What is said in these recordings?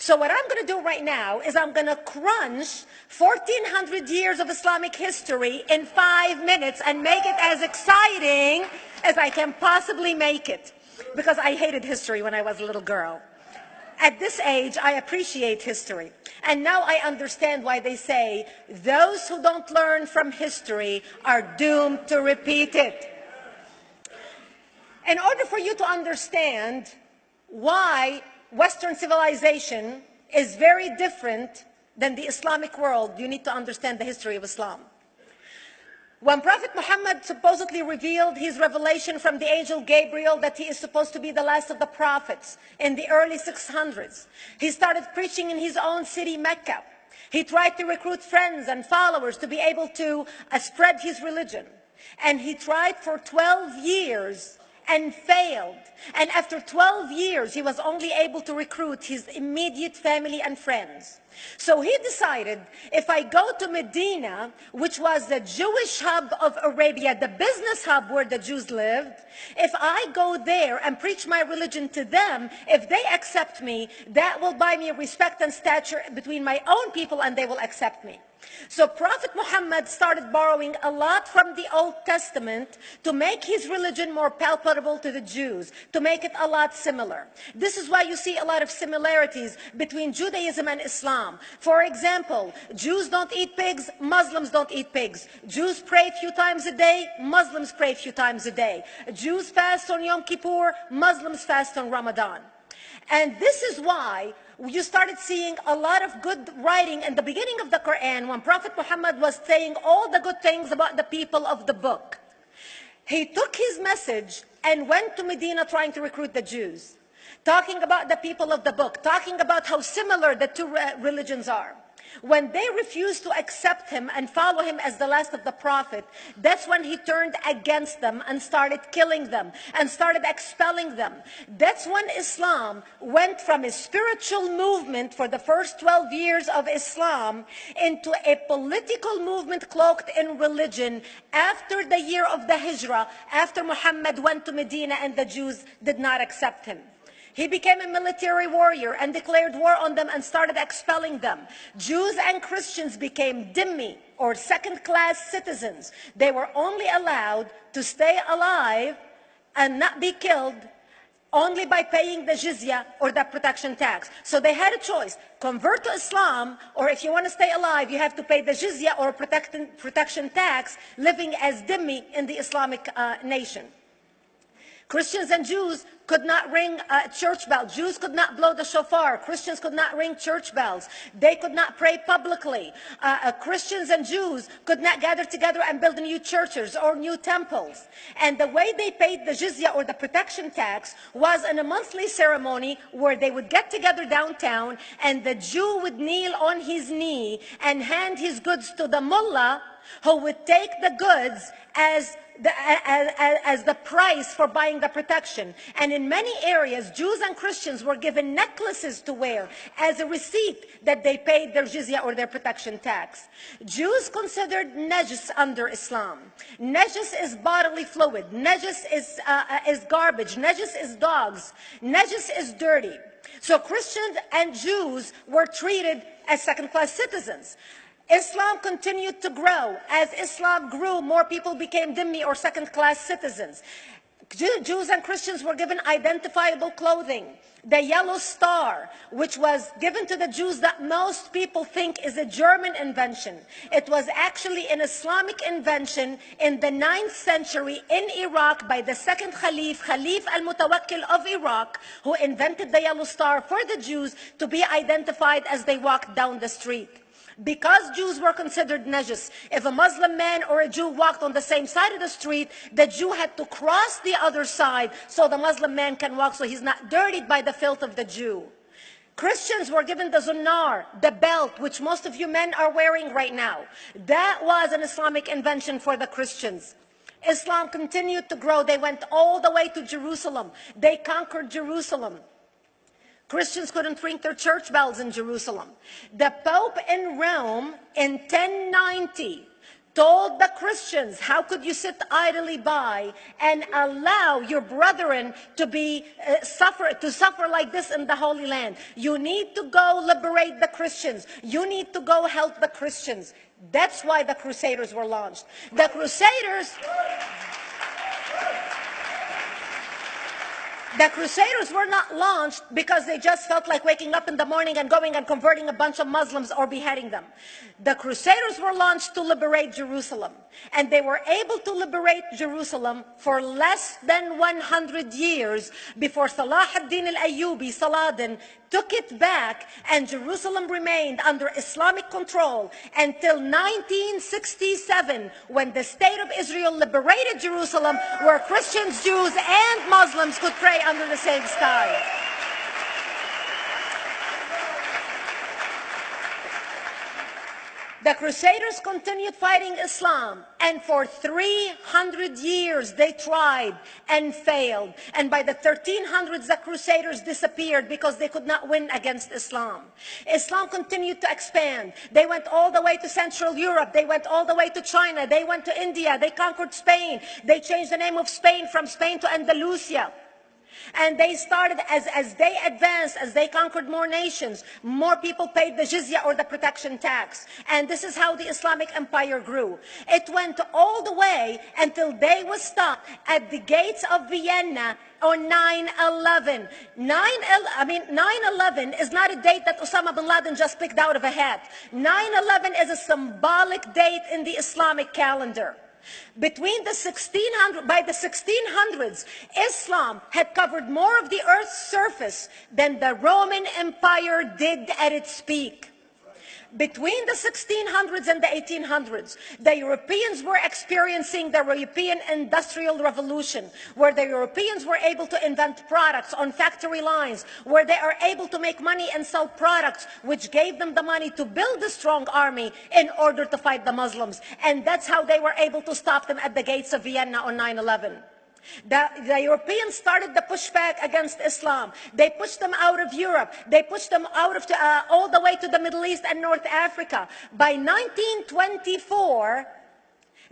So what I'm going to do right now is I'm going to crunch 1,400 years of Islamic history in 5 minutes and make it as exciting as I can possibly make it. Because I hated history when I was a little girl. At this age, I appreciate history. And now I understand why they say those who don't learn from history are doomed to repeat it. In order for you to understand why Western civilization is very different than the Islamic world, you need to understand the history of Islam. When Prophet Muhammad supposedly revealed his revelation from the angel Gabriel that he is supposed to be the last of the prophets in the early 600s, he started preaching in his own city, Mecca. He tried to recruit friends and followers to be able to spread his religion. And he tried for 12 years and failed. And after 12 years, he was only able to recruit his immediate family and friends. So he decided, if I go to Medina, which was the Jewish hub of Arabia, the business hub where the Jews lived, if I go there and preach my religion to them, if they accept me, that will buy me respect and stature between my own people, and they will accept me. So Prophet Muhammad started borrowing a lot from the Old Testament to make his religion more palpable to the Jews, to make it a lot similar. This is why you see a lot of similarities between Judaism and Islam. For example, Jews don't eat pigs, Muslims don't eat pigs. Jews pray a few times a day, Muslims pray a few times a day. Jews fast on Yom Kippur, Muslims fast on Ramadan. And this is why you started seeing a lot of good writing in the beginning of the Quran when Prophet Muhammad was saying all the good things about the people of the book. He took his message and went to Medina trying to recruit the Jews, talking about the people of the book, talking about how similar the two religions are. When they refused to accept him and follow him as the last of the prophet, that's when he turned against them and started killing them and started expelling them. That's when Islam went from a spiritual movement for the first 12 years of Islam into a political movement cloaked in religion after the year of the Hijrah, after Muhammad went to Medina and the Jews did not accept him. He became a military warrior and declared war on them and started expelling them. Jews and Christians became dhimmi, or second-class citizens. They were only allowed to stay alive and not be killed only by paying the jizya, or the protection tax. So they had a choice: convert to Islam, or if you want to stay alive, you have to pay the jizya or protection tax, living as dhimmi in the Islamic nation. Christians and Jews could not ring church bells. Jews could not blow the shofar. Christians could not ring church bells. They could not pray publicly. Christians and Jews could not gather together and build new churches or new temples. And the way they paid the jizya, or the protection tax, was in a monthly ceremony where they would get together downtown and the Jew would kneel on his knee and hand his goods to the mullah, who would take the goods as the price for buying the protection. And in many areas, Jews and Christians were given necklaces to wear as a receipt that they paid their jizya, or their protection tax. Jews considered najis under Islam. Najis is bodily fluid. Najis is garbage. Najis is dogs. Najis is dirty. So Christians and Jews were treated as second-class citizens. Islam continued to grow. As Islam grew, more people became dhimmi, or second-class citizens. Jews and Christians were given identifiable clothing. The yellow star, which was given to the Jews, that most people think is a German invention. It was actually an Islamic invention in the 9th century in Iraq by the second Khalif al-Mutawakkil of Iraq, who invented the yellow star for the Jews to be identified as they walked down the street. Because Jews were considered najis, if a Muslim man or a Jew walked on the same side of the street, the Jew had to cross the other side so the Muslim man can walk, so he's not dirtied by the filth of the Jew. Christians were given the zunnar, the belt, which most of you men are wearing right now. That was an Islamic invention for the Christians. Islam continued to grow. They went all the way to Jerusalem. They conquered Jerusalem. Christians couldn't ring their church bells in Jerusalem. The Pope in Rome in 1090 told the Christians, how could you sit idly by and allow your brethren to suffer like this in the Holy Land? You need to go liberate the Christians. You need to go help the Christians. That's why the Crusaders were launched. The Crusaders were not launched because they just felt like waking up in the morning and going and converting a bunch of Muslims or beheading them. The Crusaders were launched to liberate Jerusalem. And they were able to liberate Jerusalem for less than 100 years before Salah ad-Din al-Ayyubi, Saladin, took it back, and Jerusalem remained under Islamic control until 1967, when the State of Israel liberated Jerusalem, where Christians, Jews, and Muslims could pray under the same sky. The Crusaders continued fighting Islam, and for 300 years they tried and failed. And by the 1300s, the Crusaders disappeared because they could not win against Islam. Islam continued to expand. They went all the way to Central Europe. They went all the way to China. They went to India. They conquered Spain. They changed the name of Spain from Spain to Andalusia. And they started, as they advanced, as they conquered more nations, more people paid the jizya, or the protection tax. And this is how the Islamic Empire grew. It went all the way until they was stopped at the gates of Vienna on 9/11. 9/11 is not a date that Osama bin Laden just picked out of a hat. 9/11 is a symbolic date in the Islamic calendar. By the 1600s, Islam had covered more of the earth's surface than the Roman Empire did at its peak. Between the 1600s and the 1800s, the Europeans were experiencing the European Industrial Revolution, where the Europeans were able to invent products on factory lines, where they are able to make money and sell products, which gave them the money to build a strong army in order to fight the Muslims. And that's how they were able to stop them at the gates of Vienna on 9/11. The Europeans started the pushback against Islam. They pushed them out of Europe. They pushed them out of all the way to the Middle East and North Africa. By 1924,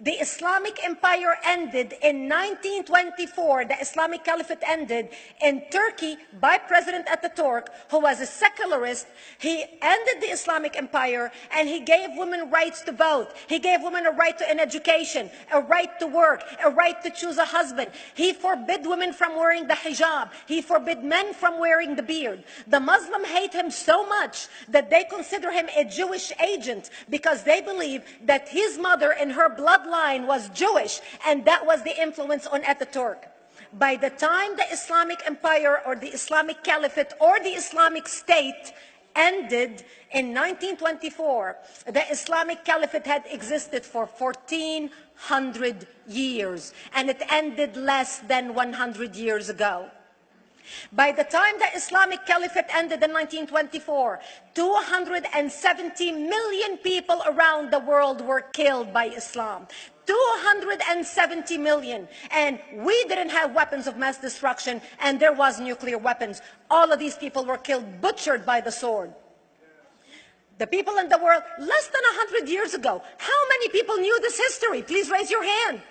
the Islamic Empire ended. In 1924, the Islamic Caliphate ended in Turkey by President Ataturk, who was a secularist. He ended the Islamic Empire, and he gave women rights to vote. He gave women a right to an education, a right to work, a right to choose a husband. He forbid women from wearing the hijab. He forbid men from wearing the beard. The Muslims hate him so much that they consider him a Jewish agent, because they believe that his mother in her bloodline was Jewish, and that was the influence on Ataturk. By the time the Islamic Empire, or the Islamic Caliphate, or the Islamic State ended in 1924, the Islamic Caliphate had existed for 1400 years, and it ended less than 100 years ago. By the time the Islamic Caliphate ended in 1924, 270 million people around the world were killed by Islam. 270 million. And we didn't have weapons of mass destruction, and there was nuclear weapons. All of these people were killed, butchered by the sword. The people in the world, less than 100 years ago, how many people knew this history? Please raise your hand.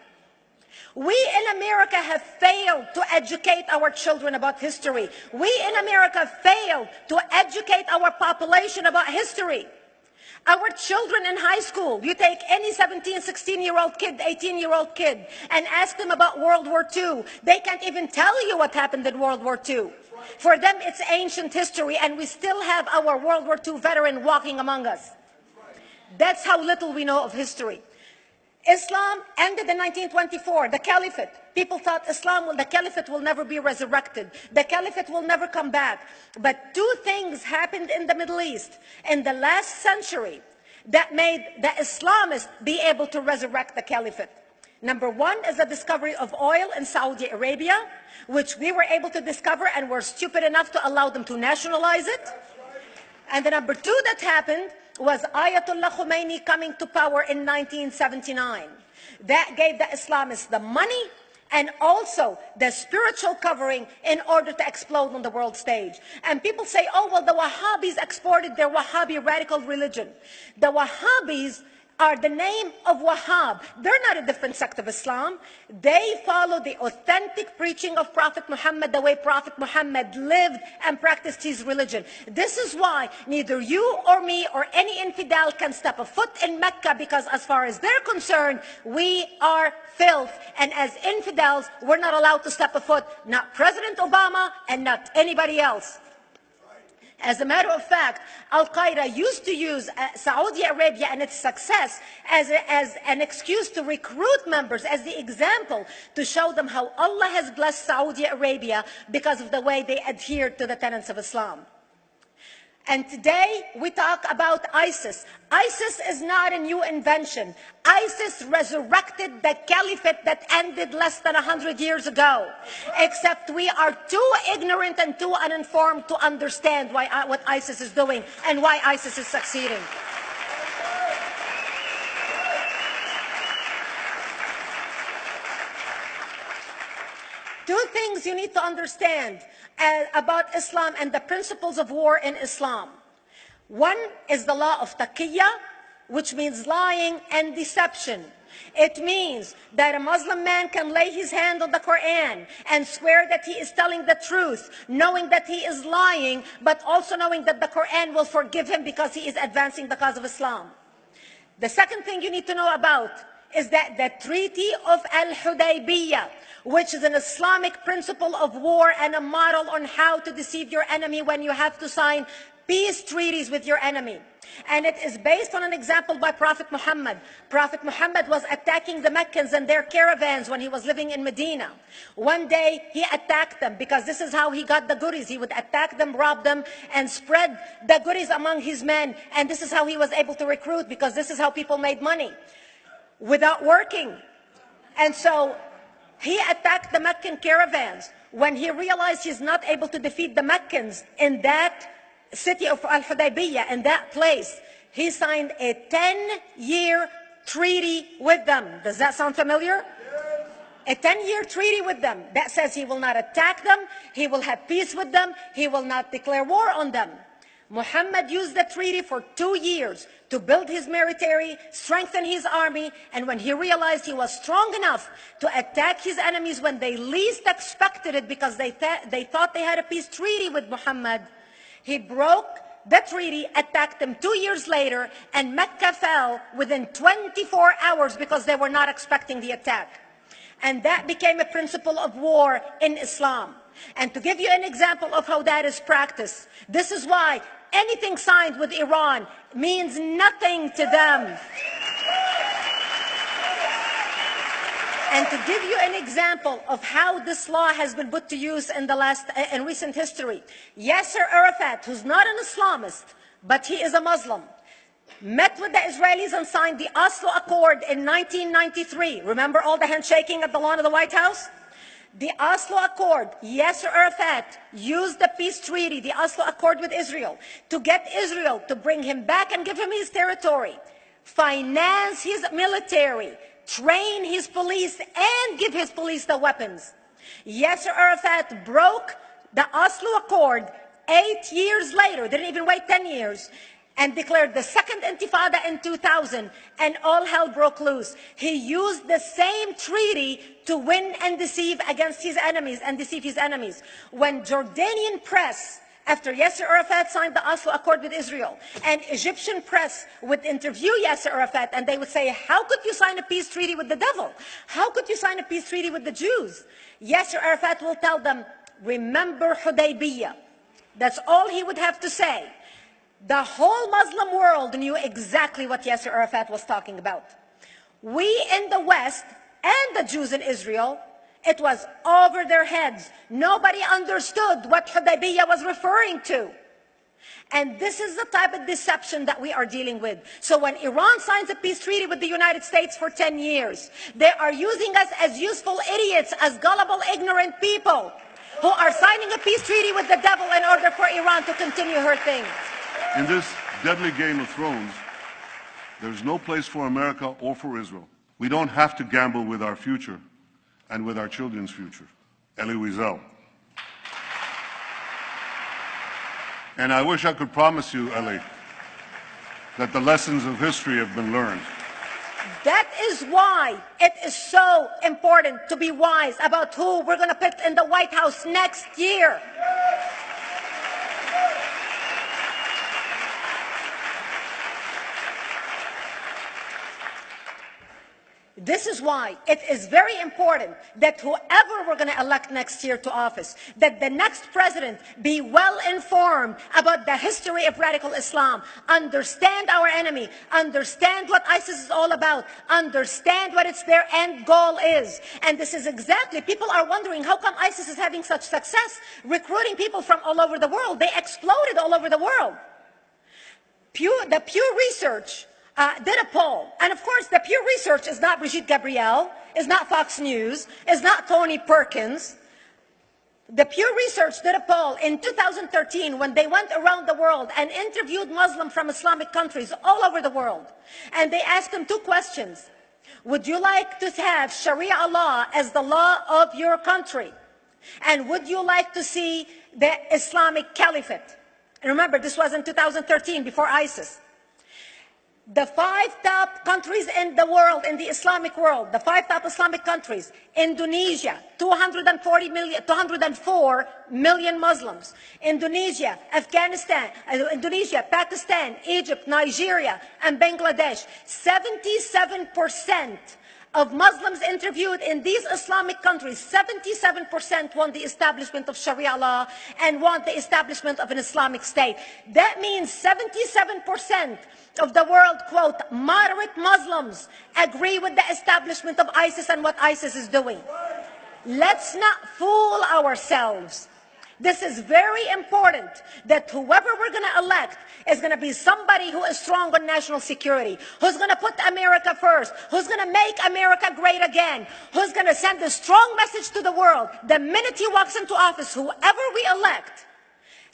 We in America have failed to educate our children about history. We in America failed to educate our population about history. Our children in high school, you take any 17, 16-year-old kid, 18-year-old kid, and ask them about World War II. They can't even tell you what happened in World War II. For them, it's ancient history, and we still have our World War II veteran walking among us. That's how little we know of history. Islam ended in 1924, the Caliphate. People thought the Caliphate will never be resurrected. The Caliphate will never come back. But two things happened in the Middle East in the last century that made the Islamists be able to resurrect the Caliphate. Number one is the discovery of oil in Saudi Arabia, which we were able to discover and were stupid enough to allow them to nationalize it. And the number two that happened was Ayatollah Khomeini coming to power in 1979. That gave the Islamists the money and also the spiritual covering in order to explode on the world stage. And people say, oh, well, the Wahhabis exported their Wahhabi radical religion. The Wahhabis are the name of Wahhab. They're not a different sect of Islam. They follow the authentic preaching of Prophet Muhammad, the way Prophet Muhammad lived and practiced his religion. This is why neither you or me or any infidel can step a foot in Mecca, because as far as they're concerned, we are filth. And as infidels, we're not allowed to step a foot, not President Obama and not anybody else. As a matter of fact, Al-Qaeda used to use Saudi Arabia and its success as an excuse to recruit members, as the example to show them how Allah has blessed Saudi Arabia because of the way they adhere to the tenets of Islam. And today we talk about ISIS. ISIS is not a new invention. ISIS resurrected the caliphate that ended less than 100 years ago. Except we are too ignorant and too uninformed to understand what ISIS is doing and why ISIS is succeeding. Two things you need to understand about Islam and the principles of war in Islam. One is the law of taqiyya, which means lying and deception. It means that a Muslim man can lay his hand on the Quran and swear that he is telling the truth, knowing that he is lying, but also knowing that the Quran will forgive him because he is advancing the cause of Islam. The second thing you need to know about is that the Treaty of Al-Hudaybiyah, which is an Islamic principle of war and a model on how to deceive your enemy when you have to sign peace treaties with your enemy. And it is based on an example by Prophet Muhammad. Prophet Muhammad was attacking the Meccans and their caravans when he was living in Medina. One day he attacked them because this is how he got the goodies. He would attack them, rob them, and spread the goodies among his men. And this is how he was able to recruit, because this is how people made money without working. And so he attacked the Meccan caravans. When he realized he's not able to defeat the Meccans in that city of Al-Hudaybiyah, in that place, he signed a 10-year treaty with them. Does that sound familiar? A 10-year treaty with them that says he will not attack them, he will have peace with them, he will not declare war on them. Muhammad used the treaty for 2 years to build his military, strengthen his army, and when he realized he was strong enough to attack his enemies when they least expected it, because they thought they had a peace treaty with Muhammad, he broke the treaty, attacked them 2 years later, and Mecca fell within 24 hours because they were not expecting the attack. And that became a principle of war in Islam. And to give you an example of how that is practiced, this is why anything signed with Iran means nothing to them. And to give you an example of how this law has been put to use in recent history, Yasser Arafat, who's not an Islamist, but he is a Muslim, met with the Israelis and signed the Oslo Accord in 1993. Remember all the handshaking at the lawn of the White House? The Oslo Accord, Yasser Arafat used the peace treaty, the Oslo Accord with Israel, to get Israel to bring him back and give him his territory, finance his military, train his police, and give his police the weapons. Yasser Arafat broke the Oslo Accord 8 years later, didn't even wait 10 years, and declared the second intifada in 2000, and all hell broke loose. He used the same treaty to win and deceive against his enemies and deceive his enemies. When Jordanian press, after Yasser Arafat signed the Oslo Accord with Israel, and Egyptian press would interview Yasser Arafat, and they would say, how could you sign a peace treaty with the devil? How could you sign a peace treaty with the Jews? Yasser Arafat will tell them, remember Hudaybiyah. That's all he would have to say. The whole Muslim world knew exactly what Yasser Arafat was talking about. We in the West and the Jews in Israel, it was over their heads. Nobody understood what Hudaybiyah was referring to. And this is the type of deception that we are dealing with. So when Iran signs a peace treaty with the United States for 10 years, they are using us as useful idiots, as gullible, ignorant people who are signing a peace treaty with the devil in order for Iran to continue her thing. In this deadly game of thrones, there's no place for America or for Israel. We don't have to gamble with our future and with our children's future. Elie Wiesel. And I wish I could promise you, Elie, that the lessons of history have been learned. That is why it is so important to be wise about who we're going to put in the White House next year. This is why it is very important that whoever we're going to elect next year to office, that the next president be well informed about the history of radical Islam, understand our enemy, understand what ISIS is all about, understand what their end goal is. And this is exactly, people are wondering how come ISIS is having such success recruiting people from all over the world. They exploded all over the world. The Pew Research did a poll. And of course, the Pew Research is not Brigitte Gabriel, is not Fox News, is not Tony Perkins. The Pew Research did a poll in 2013 when they went around the world and interviewed Muslims from Islamic countries all over the world. And they asked them two questions. Would you like to have Sharia law as the law of your country? And would you like to see the Islamic Caliphate? And remember, this was in 2013, before ISIS. The 5 top countries in the world, in the Islamic world, the 5 top Islamic countries: Indonesia, 204 million Muslims; Indonesia, Afghanistan, Indonesia, Pakistan, Egypt, Nigeria, and Bangladesh. 77% of Muslims interviewed in these Islamic countries, 77% want the establishment of Sharia law and want the establishment of an Islamic state. That means 77% of the world, quote, moderate Muslims agree with the establishment of ISIS and what ISIS is doing. Let's not fool ourselves. This is very important, that whoever we're going to elect is going to be somebody who is strong on national security, who's going to put America first, who's going to make America great again, who's going to send a strong message to the world. The minute he walks into office, whoever we elect,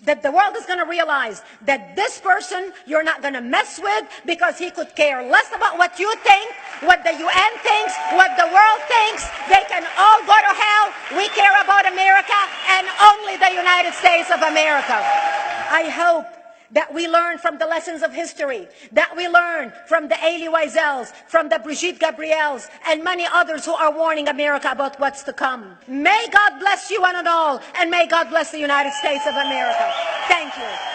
that the world is going to realize that this person you're not going to mess with, because he could care less about what you think, what the UN thinks, what the world thinks. They can all go to hell. We care about America and only the United States of America. I hope that we learn from the lessons of history, that we learn from the Elie Wiesels, from the Brigitte Gabriels, and many others who are warning America about what's to come. May God bless you one and all, and may God bless the United States of America. Thank you.